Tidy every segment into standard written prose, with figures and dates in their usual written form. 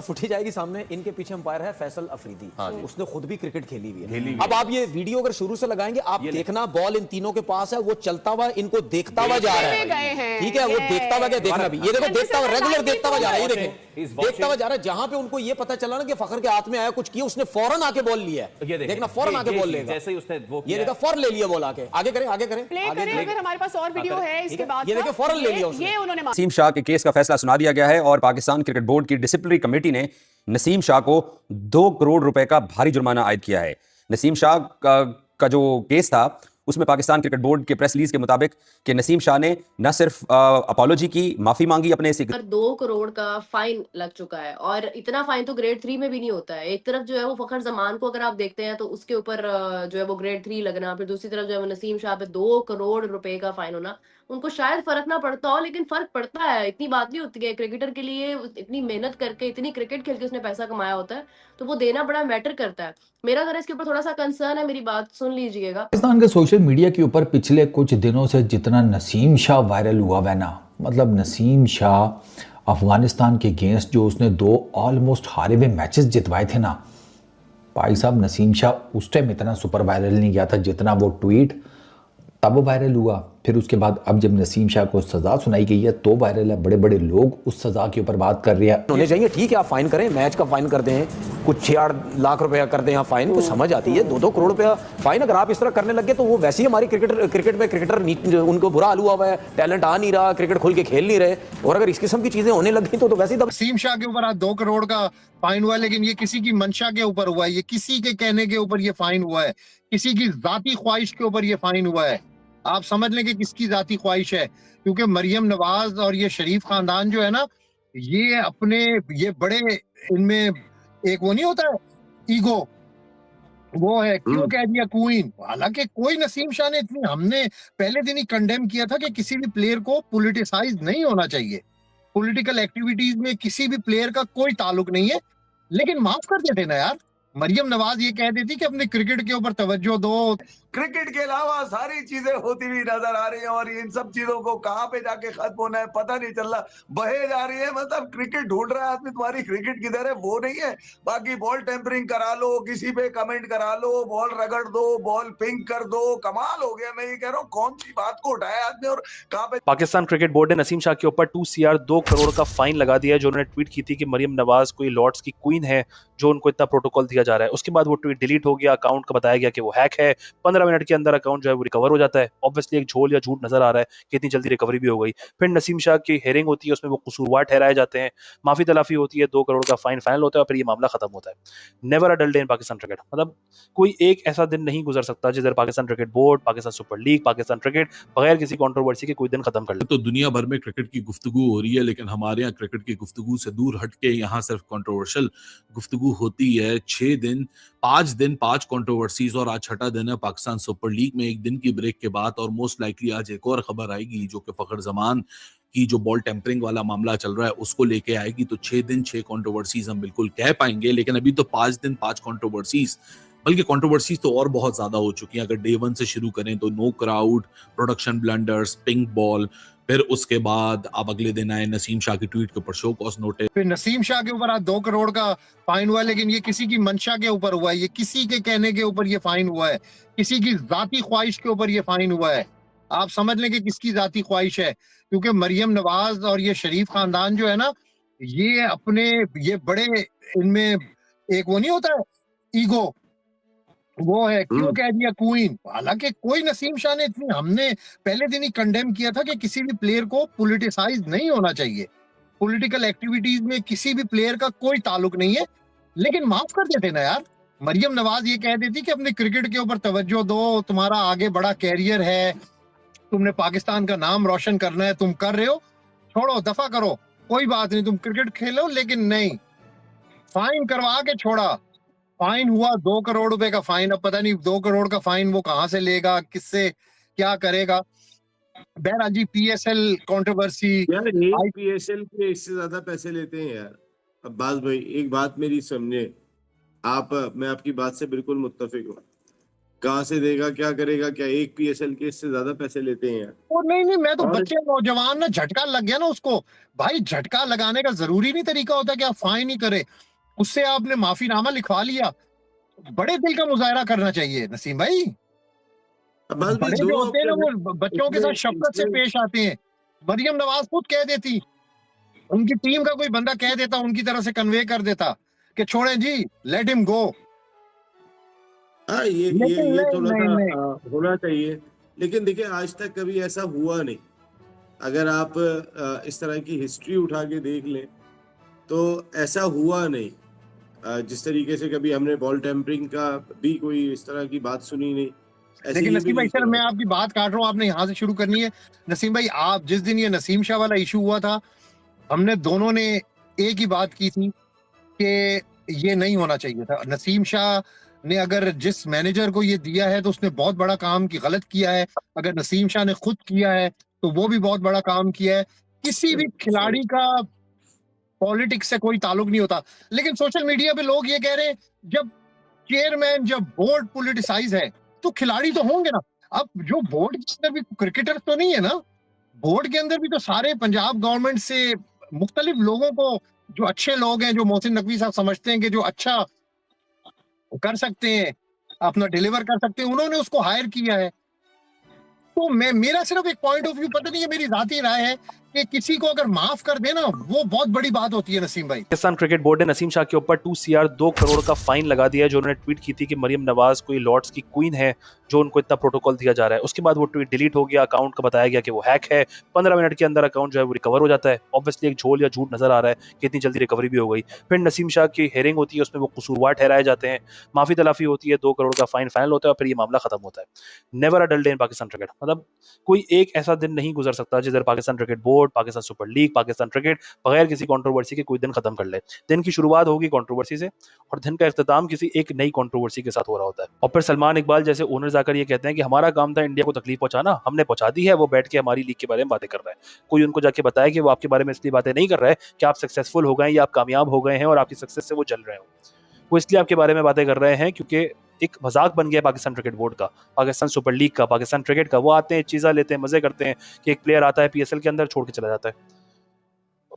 Footage आएगी सामने। इनके पीछे अंपायर है फैसल अफरीदी। उसने खुद भी क्रिकेट खेली हुई है। अब आप ये वीडियो अगर शुरू से लगाएंगे आप देखना, बॉल इन तीनों के पास है, वो चलता हुआ इनको देखता हुआ जा रहा है। ठीक है, वो देखता हुआ क्या देखना भी, ये देखो देखता हुआ, रेगुलर देखता हुआ जा रहा है। ये देखें, देखता हुआ जा रहा है। जहां पे उनको ये पता चला ना कि फखर के हाथ में आया कुछ किया, उसने फौरन आके बॉल लिया है। देखना, फौरन आके बॉल लेगा। जैसे ही उसने वो ये देखा, फौरन ले लिया बॉल आके। आगे करें, आगे करें, प्ले करें। अगर हमारे पास और वीडियो है इसके बाद, ये देखो फौरन ले लिया उसने। ये उन्होंने नसीम शाह के केस का फैसला सुना दिया गया है और पाकिस्तान क्रिकेट बोर्ड की डिसिप्लिनरी कमेटी ने नसीम शाह को 2 करोड़ रुपए का भारी जुर्माना आयद किया है। नसीम शाह का जो केस था उसमें पाकिस्तान क्रिकेट बोर्ड के प्रेस रिलीज के मुताबिक कि नसीम शाह ने न सिर्फ अपॉलॉजी की, माफी मांगी अपने से 2 करोड़ का फाइन लग चुका है। और इतना फाइन तो ग्रेड 3 में भी नहीं होता है। एक तरफ जो है वो फखर जमान को अगर आप देखते हैं तो उसके ऊपर जो है वो ग्रेड 3 लगना, फिर दूसरी तरफ जो है वो नसीम शाह पे 2 करोड़ रुपए का फाइन होना, उनको शायद फर्क ना पड़ता हो लेकिन फर्क पड़ता है। इतनी बात नहीं होती है, क्रिकेटर के लिए इतनी मेहनत करके, इतनी क्रिकेट खेल के उसने पैसा कमाया होता है, तो वो देना बड़ा मैटर करता है। मेरा जरा इसके ऊपर थोड़ा सा कंसर्न है, मेरी बात सुन लीजिएगा। पाकिस्तान के सोशल मीडिया के ऊपर पिछले कुछ दिनों से जितना नसीम शाह वायरल हुआ है ना, मतलब नसीम शाह अफगानिस्तान के अगेंस्ट जो उसने 2 ऑलमोस्ट हारे हुए मैचेस जितवाए थे ना, भाई साहब नसीम शाह उस टाइम इतना सुपर वायरल नहीं गया था जितना वो ट्वीट तब वायरल हुआ। फिर उसके बाद अब जब नसीम शाह को सजा सुनाई गई है तो वायरल है। बड़े बड़े लोग उस सजा के ऊपर बात कर रहे हैं। होने चाहिए, ठीक है, आप फाइन करें, मैच का फाइन करते हैं, कुछ 6-8 लाख रुपया करते हैं फाइन, कुछ समझ आती है। 2-2 करोड़ रुपया फाइन अगर आप इस तरह करने लगे तो वो वैसे ही हमारी क्रिकेटर उनको बुरा हाल हुआ हुआ है, टैलेंट आ नहीं रहा, क्रिकेट खुल के खेल नहीं रहे, और अगर इस किस्म की चीजें होने लग गई तो वैसे ही नसीम शाह के ऊपर आज 2 करोड़ का फाइन हुआ है, लेकिन ये किसी की मंशा के ऊपर हुआ है, ये किसी के कहने के ऊपर ये फाइन हुआ है, किसी की जाती ख्वाहिश के ऊपर ये फाइन हुआ है। आप समझ लें कि किसकी जाती ख्वाहिश है, क्योंकि मरियम नवाज और ये शरीफ खानदान जो है ना, ये अपने ये बड़े इनमें एक वो नहीं होता है ईगो, वो है क्यों कह दिया क्वीन। हालांकि कोई नसीम शाह ने इतनी, हमने पहले दिन ही कंडेम किया था कि किसी भी प्लेयर को पॉलिटिसाइज नहीं होना चाहिए, पॉलिटिकल एक्टिविटीज में किसी भी प्लेयर का कोई ताल्लुक नहीं है, लेकिन माफ कर देते ना यार। मरियम नवाज ये कह देती कि अपने क्रिकेट के ऊपर तवज्जो दो। क्रिकेट के अलावा सारी चीजें होती हुई नजर आ रही हैं और इन सब चीजों को कहां पे जाके खत्म होना है पता नहीं चल रहा, बहे जा रही है। मतलब क्रिकेट ढूंढ रहा है आदमी, तुम्हारी क्रिकेट किधर है वो नहीं है। बाकी बॉल टेम्परिंग करा लो, किसी पे कमेंट करा लो, बॉल रगड़ दो, बॉल पिंक कर दो, कमाल हो गया। मैं ये कह रहा हूँ कौन सी बात को उठाया आदमी और कहां पे। पाकिस्तान क्रिकेट बोर्ड ने नसीम शाह के ऊपर 2 CR 2 करोड़ का फाइन लगा दिया है, जो उन्होंने ट्वीट की थी कि मरियम नवाज कोई लॉर्ड्स की क्वीन है जो उनको इतना प्रोटोकॉल दिया जा रहा है। उसके बाद वो ट्वीट डिलीट हो गया, अकाउंट का बताया गया कि वो हैक है। 15 मिनट के अंदर अकाउंट जो है वो रिकवर हो जाता है। ऑब्वियसली एक झोल या झूठ नजर आ रहा है कि इतनी जल्दी रिकवरी भी हो गई। फिर नसीम शाह की हेयरिंग होती है, उसमें वो कसूरवार ठहराए जाते हैं, माफी तलाफी होती है, 2 करोड़ का फाइन फाइनल होता है और फिर ये मामला खत्म होता है। Never a dull day in Pakistan cricket. मतलब कोई एक ऐसा दिन नहीं गुजर सकता जिधर Pakistan cricket board, Pakistan super league, Pakistan cricket बगैर किसी कंट्रोवर्सी के कोई दिन खत्म कर ले। तो दुनिया भर में क्रिकेट की गुफ्तगू हो रही है, लेकिन हमारे यहाँ क्रिकेट की गुफ्तगू से दूर हटके यहाँ सिर्फ कंट्रोवर्शियल गुफ्तगू होती है। 6 दिन 5 कंट्रोवर्सीज और आज 6ठा दिन है पाकिस्तान सुपर लीग में। एक दिन की ब्रेक के बाद और मोस्ट लाइकली आज एक और खबर आएगी जो कि फखर जमान की जो बॉल टेम्परिंग वाला मामला चल रहा है उसको लेके आएगी। तो 6 दिन 6 कंट्रोवर्सीज हम बिल्कुल कह पाएंगे, लेकिन अभी तो 5 दिन 5 कंट्रोवर्सीज, बल्कि कंट्रोवर्सीज तो और बहुत ज्यादा हो चुकी हैं। अगर डे 1 से शुरू करें तो know crowd, production blunders, pink ball, फिर उसके बाद अब अगले दिन आए नसीम शाह की ट्वीट के ऊपर शो कॉज नोटिस। फिर नसीम शाह के ऊपर आज 2 करोड़ का फाइन हुआ है, लेकिन ये किसी की मंशा के ऊपर हुआ है, ये किसी के कहने के ऊपर ये फाइन हुआ है, किसी की जाती ख्वाहिश के ऊपर ये फाइन हुआ है। आप समझ लें कि किसकी जाती ख्वाहिश है, क्योंकि मरियम नवाज और ये शरीफ खानदान जो है ना, ये अपने ये बड़े इनमें एक वो नहीं होता है ईगो, वो है क्यों कह दिया क्वीन। हालांकि कोई नसीम शाह ने इतनी, हमने पहले दिन ही कंडेम किया था कि किसी भी प्लेयर को पॉलिटिसाइज नहीं होना चाहिए, पॉलिटिकल एक्टिविटीज में किसी भी प्लेयर का कोई ताल्लुक नहीं है, लेकिन माफ कर देते ना यार। मरियम नवाज ये कह देती कि अपने क्रिकेट के ऊपर तवज्जो दो, तुम्हारा आगे बड़ा कैरियर है, तुमने पाकिस्तान का नाम रोशन करना है, तुम कर रहे हो, छोड़ो, दफा करो, कोई बात नहीं, तुम क्रिकेट खेलो। लेकिन नहीं, फाइन करवा के छोड़ा। फाइन हुआ 2 करोड़ रुपए का फाइन। अब पता नहीं 2 करोड़ का फाइन वो कहां से लेगा, किससे क्या करेगा। बहरहाल जी, PSL कंट्रोवर्सी यार, PSL के इससे ज्यादा पैसे लेते हैं यार। अब्बास भाई, एक बात मेरी समझे आप, मैं आपकी बात से बिल्कुल मुत्तफिक हूँ। कहाँ से देगा, क्या करेगा, क्या एक पीएसएल के इससे ज्यादा पैसे लेते हैं यार। और नहीं, मैं तो और- बच्चे नौजवान ना झटका लग गया ना उसको। भाई झटका लगाने का जरूरी नहीं तरीका होता कि आप फाइन ही करे, उससे आपने माफीनामा लिखवा लिया। बड़े दिल का मुजाहरा करना चाहिए नसीम भाई। अब बस भी बड़े जो जो होते हैं ना वो अपने- बच्चों के साथ इसमें- शफकत से इसमें- पेश आते हैं। मरियम नवाज खुद कह देती, उनकी टीम का कोई बंदा कह देता, उनकी तरफ से कन्वे कर देता कि छोड़ें जी, लेट हिम गो। हाँ, ये लेकिन नहीं, थोड़ा नहीं, सा नहीं। होना चाहिए। लेकिन देखिए आज तक कभी ऐसा हुआ नहीं। अगर आप इस तरह की हिस्ट्री उठा के देख लें तो ऐसा हुआ नहीं। जिस तरीके से कभी हमने बॉल टेम्परिंग का भी कोई इस तरह की बात सुनी नहीं। ऐसे लेकिन ये नसीम भाई भी सर, नहीं मैं आपकी बात काट रहा हूँ, आपने यहाँ से शुरू करनी है। नसीम भाई, आप जिस दिन ये नसीम शाह वाला इशू हुआ था, हमने दोनों ने एक ही बात की थी कि ये नहीं होना चाहिए था। नसीम शाह ने अगर जिस मैनेजर को ये दिया है तो उसने बहुत बड़ा काम की गलत किया है। अगर नसीम शाह ने खुद किया है तो वो भी बहुत बड़ा काम किया है। किसी भी खिलाड़ी का पॉलिटिक्स से कोई ताल्लुक नहीं होता। लेकिन सोशल मीडिया पे लोग ये कह रहे हैं जब चेयरमैन, जब बोर्ड पॉलिटिसाइज है तो खिलाड़ी तो होंगे ना। अब जो बोर्ड के अंदर भी क्रिकेटर तो नहीं है ना, बोर्ड के अंदर भी तो सारे पंजाब गवर्नमेंट से मुख्तलिफ लोगों को, जो अच्छे लोग हैं, जो मोहसिन नकवी साहब समझते हैं कि जो अच्छा कर सकते हैं, अपना डिलीवर कर सकते हैं, उन्होंने उसको हायर किया है। तो मेरा सिर्फ एक पॉइंट ऑफ व्यू, पता नहीं है, मेरी जाती राय है कि किसी को अगर माफ कर देना वो बहुत बड़ी बात होती है नसीम भाई। पाकिस्तान क्रिकेट बोर्ड ने नसीम शाह के ऊपर 2 CR 2 करोड़ का फाइन लगा दिया है, जो उन्होंने ट्वीट की थी कि मरियम नवाज कोई लॉर्ड्स की क्वीन है, जो उनको इतना प्रोटोकॉल दिया जा रहा है। उसके बाद वो ट्वीट डिलीट हो गया, अकाउंट का बताया गया कि वो हैक है। 15 मिनट के अंदर अकाउंट जो है वो रिकवर हो जाता है। ऑब्वियसली एक झोल या झूठ नजर आ रहा है कि इतनी जल्दी रिकवरी भी हो गई। फिर नसीम शाह की हेयरिंग होती है, उसमें वो कसूरवार ठहराए जाते हैं, माफी तलाफी होती है, 2 करोड़ का फाइन फाइनल होता है और फिर ये मामला खत्म होता है। Never a dull day in Pakistan cricket. मतलब कोई एक ऐसा दिन नहीं गुजर सकता जिधर Pakistan cricket board, Pakistan super league, Pakistan cricket बगैर किसी कंट्रोवर्सी के कोई दिन खत्म कर ले। दिन की शुरुआत होगी कंट्रोवर्सी से और दिन का इख्तिताम किसी एक नई कंट्रोवर्सी के साथ हो रहा होता है। और फिर सलमान इकबाल जैसे ओनर्स आकर ये कहते हैं कि हमारा काम था इंडिया को तकलीफ पहुंचाना, हमने पहुंचा दी है, वो बैठ के हमारी लीग के बारे में बातें कर रहा है। कोई उनको जाके बताया कि वो आपके बारे में इसलिए बातें नहीं कर रहा है कि आप सक्सेसफुल हो गए या आप कामयाब हो गए हैं और आपकी सक्सेस से वो जल रहे हो। वो इसलिए आपके बारे में बातें कर रहे हैं क्योंकि एक मजाक बन गया पाकिस्तान क्रिकेट बोर्ड का, पाकिस्तान सुपर लीग का, पाकिस्तान क्रिकेट का। वो आते हैं, चीज़ा लेते हैं, मजे करते हैं कि एक प्लेयर आता है पीएसएल के अंदर, छोड़ के चला जाता है।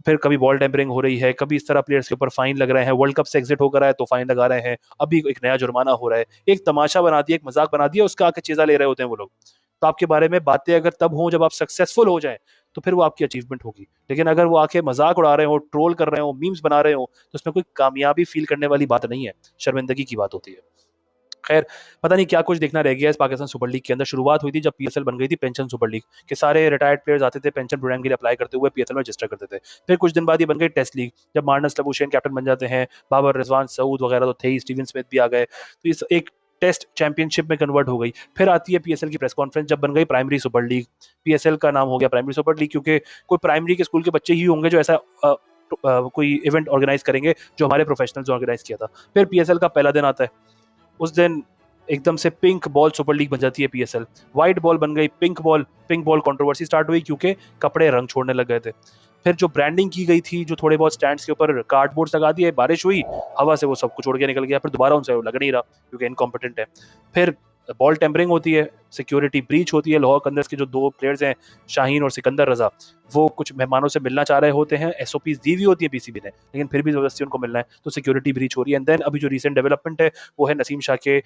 फिर कभी बॉल टेम्परिंग हो रही है, कभी इस तरह प्लेयर्स के ऊपर फाइन लग रहे हैं, वर्ल्ड कप से एग्जिट होकर आए तो फाइन लगा रहे हैं, अभी एक नया जुर्माना हो रहा है। एक तमाशा बना दिया, एक मजाक बना दिया, उसका आके चीज़ा ले रहे होते हैं वो लोग। तो आपके बारे में बातें अगर तब हों जब आप सक्सेसफुल हो जाएं तो फिर वो आपकी अचीवमेंट होगी। लेकिन अगर वो आके मजाक उड़ा रहे हो, ट्रोल कर रहे हो, मीम्स बना रहे हो, तो उसमें कोई कामयाबी फील करने वाली बात नहीं है, शर्मिंदगी की बात होती है। खैर, पता नहीं क्या कुछ देखना रह गया इस पाकिस्तान सुपर लीग के अंदर। शुरुआत हुई थी जब पीएसएल बन गई थी पेंशन सुपर लीग के, सारे रिटायर्ड प्लेयर्स आते थे पेंशन प्रोग्राम के लिए अप्लाई करते हुए पीएसएल में रजिस्टर करते थे। फिर कुछ दिन बाद ये बन गई टेस्ट लीग, जब मार्नस लबुशेन कैप्टन बन जाते हैं, बाबर रिजवान सऊद वगैरह तो थे ही, स्टीवन स्मिथ भी आ गए, तो इस एक टेस्ट चैंपियनशिप में कन्वर्ट हो गई। फिर आती है पीएसएल की प्रेस कॉन्फ्रेंस, जब बन गई प्राइमरी सुपर लीग। पीएसएल का नाम हो गया प्राइमरी सुपर लीग क्योंकि कोई प्राइमरी के स्कूल के बच्चे ही होंगे जो ऐसा कोई इवेंट ऑर्गेनाइज करेंगे जो हमारे प्रोफेशनल्स ऑर्गेनाइज किया था। फिर पीएसएल का पहला दिन आता है, उस दिन एकदम से पिंक बॉल सुपर लीग बन जाती है पीएसएल। व्हाइट बॉल बन गई पिंक बॉल कंट्रोवर्सी स्टार्ट हुई क्योंकि कपड़े रंग छोड़ने लग गए थे। फिर जो ब्रांडिंग की गई थी, जो थोड़े बहुत स्टैंड्स के ऊपर कार्डबोर्ड्स लगा दिए, बारिश हुई, हवा से वो सब कुछ उड़ के निकल गया, फिर दोबारा उनसे वो लग नहीं रहा क्योंकि इनकॉम्पिटेंट है। फिर बॉल टेम्परिंग होती है, सिक्योरिटी ब्रीच होती है। लाहौर कंदर्स के जो 2 प्लेयर्स हैं, शाहीन और सिकंदर रजा, वो कुछ मेहमानों से मिलना चाह रहे होते हैं, एसओपीज दी हुई होती है पीसीबी ने, लेकिन फिर भी जबरदस्ती उनको मिलना है, तो सिक्योरिटी ब्रीच हो रही है। एंड देन अभी जो रिसेंट डेवलपमेंट है वो है नसीम शाह के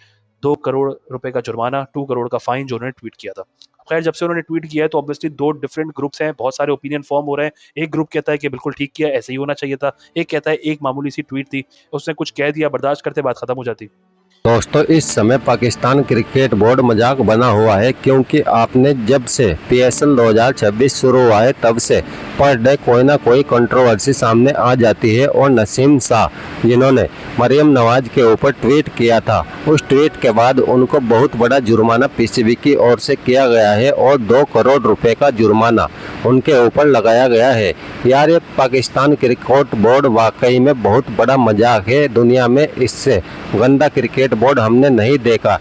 2 करोड़ रुपए का जुर्माना, 2 करोड़ का फाइन जो उन्होंने ट्वीट किया था। खैर, जब से उन्होंने ट्वीट किया है तो ऑब्वियसली 2 डिफरेंट ग्रुप्स हैं, बहुत सारे ओपिनियन फॉर्म हो रहे हैं। एक ग्रुप कहता है कि बिल्कुल ठीक किया, ऐसे ही होना चाहिए था। एक कहता है एक मामूली सी ट्वीट थी, उसने कुछ कह दिया, बर्दाश्त करते बात खत्म हो जाती। दोस्तों, इस समय पाकिस्तान क्रिकेट बोर्ड मजाक बना हुआ है क्योंकि आपने जब से पीएसएल 2026 शुरू हुआ है तब से पर डे कोई ना कोई कंट्रोवर्सी सामने आ जाती है। और नसीम शाह जिन्होंने मरियम नवाज के ऊपर ट्वीट किया था, उस ट्वीट के बाद उनको बहुत बड़ा जुर्माना पीसीबी की ओर से किया गया है और 2 करोड़ रुपए का जुर्माना उनके ऊपर लगाया गया है। यार, ये पाकिस्तान क्रिकेट बोर्ड वाकई में बहुत बड़ा मजाक है। दुनिया में इससे गंदा क्रिकेट बोर्ड हमने नहीं देखा।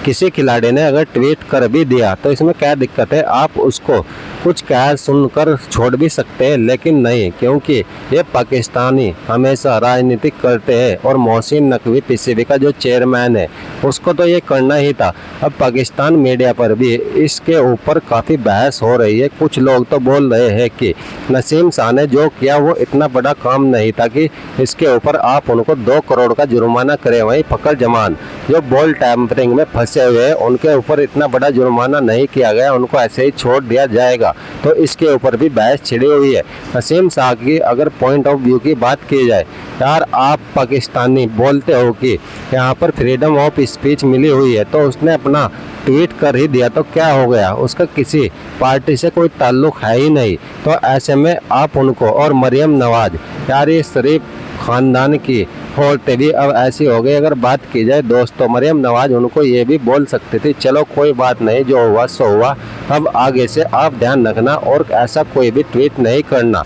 किसी खिलाड़ी ने अगर ट्वीट कर भी दिया तो इसमें क्या दिक्कत है, आप उसको कुछ कह सुनकर छोड़ भी सकते हैं, लेकिन नहीं, क्योंकि ये पाकिस्तानी हमेशा राजनीति करते हैं और मोहसिन नकवी पीसीबी का जो चेयरमैन है उसको तो ये करना ही था। अब पाकिस्तान मीडिया पर भी इसके ऊपर काफ़ी बहस हो रही है। कुछ लोग तो बोल रहे हैं कि नसीम शाह ने जो किया वो इतना बड़ा काम नहीं था कि इसके ऊपर आप उनको 2 करोड़ का जुर्माना करें। वहीं फखर जमान जो बॉल टैंपरिंग में फंसे हुए हैं उनके ऊपर इतना बड़ा जुर्माना नहीं किया गया, उनको ऐसे ही छोड़ दिया जाएगा। तो इसके ऊपर भी बहस छिड़ी हुई है। नसीम शाह की अगर पॉइंट ऑफ व्यू की बात की जाए, यार आप पाकिस्तानी बोलते हो कि यहाँ पर फ्रीडम ऑफ स्पीच मिली हुई है, तो उसने अपना ट्वीट कर ही दिया तो क्या हो गया, उसका किसी पार्टी से कोई ताल्लुक है ही नहीं। तो ऐसे में आप उनको, और मरियम नवाज, यार ये शरीफ खानदान की औरतें भी अब ऐसी हो गई। अगर बात की जाए दोस्तों, मरियम नवाज उनको ये भी बोल सकती थी चलो कोई बात नहीं, जो हुआ सो हुआ, अब आगे से आप ध्यान रखना और ऐसा कोई भी ट्वीट नहीं करना।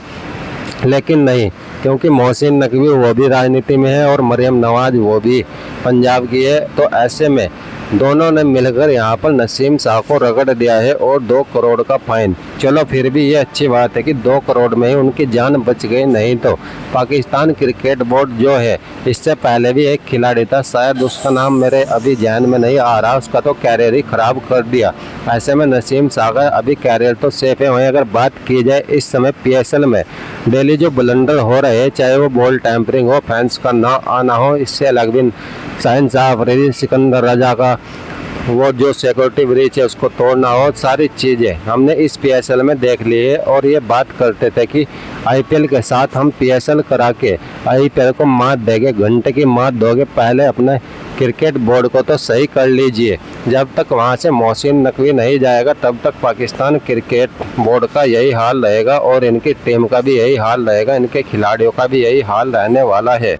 लेकिन नहीं, क्योंकि मोहसिन नकवी वो भी राजनीति में है और मरियम नवाज वो भी पंजाब की है, तो ऐसे में दोनों ने मिलकर यहाँ पर नसीम शाह को रगड़ दिया है और 2 करोड़ का फाइन। चलो फिर भी ये अच्छी बात है कि 2 करोड़ में ही उनकी जान बच गई, नहीं तो पाकिस्तान क्रिकेट बोर्ड जो है, इससे पहले भी एक खिलाड़ी था, शायद उसका नाम मेरे अभी ध्यान में नहीं आ रहा, उसका तो कैरियर ही खराब कर दिया। ऐसे में नसीम शाह का अभी कैरियर तो सेफ है। वहीं अगर बात की जाए इस समय PSL में डेली जो ब्लंडर हो रहे हैं, चाहे वो बॉल टैंपरिंग हो, फैंस का ना आना हो, इससे अलग भी शाहीन शाह अफरीदी, सिकंदर रजा का वो जो सिक्योरिटी ब्रीच है उसको तोड़ना हो, सारी चीज़ें हमने इस PSL में देख ली है। और ये बात करते थे कि IPL के साथ हम PSL करा के IPL को मात देंगे, घंटे की मात दोगे, पहले अपने क्रिकेट बोर्ड को तो सही कर लीजिए। जब तक वहाँ से मोहसिन नकवी नहीं जाएगा तब तक पाकिस्तान क्रिकेट बोर्ड का यही हाल रहेगा और इनकी टीम का भी यही हाल रहेगा, इनके खिलाड़ियों का भी यही हाल रहने वाला है।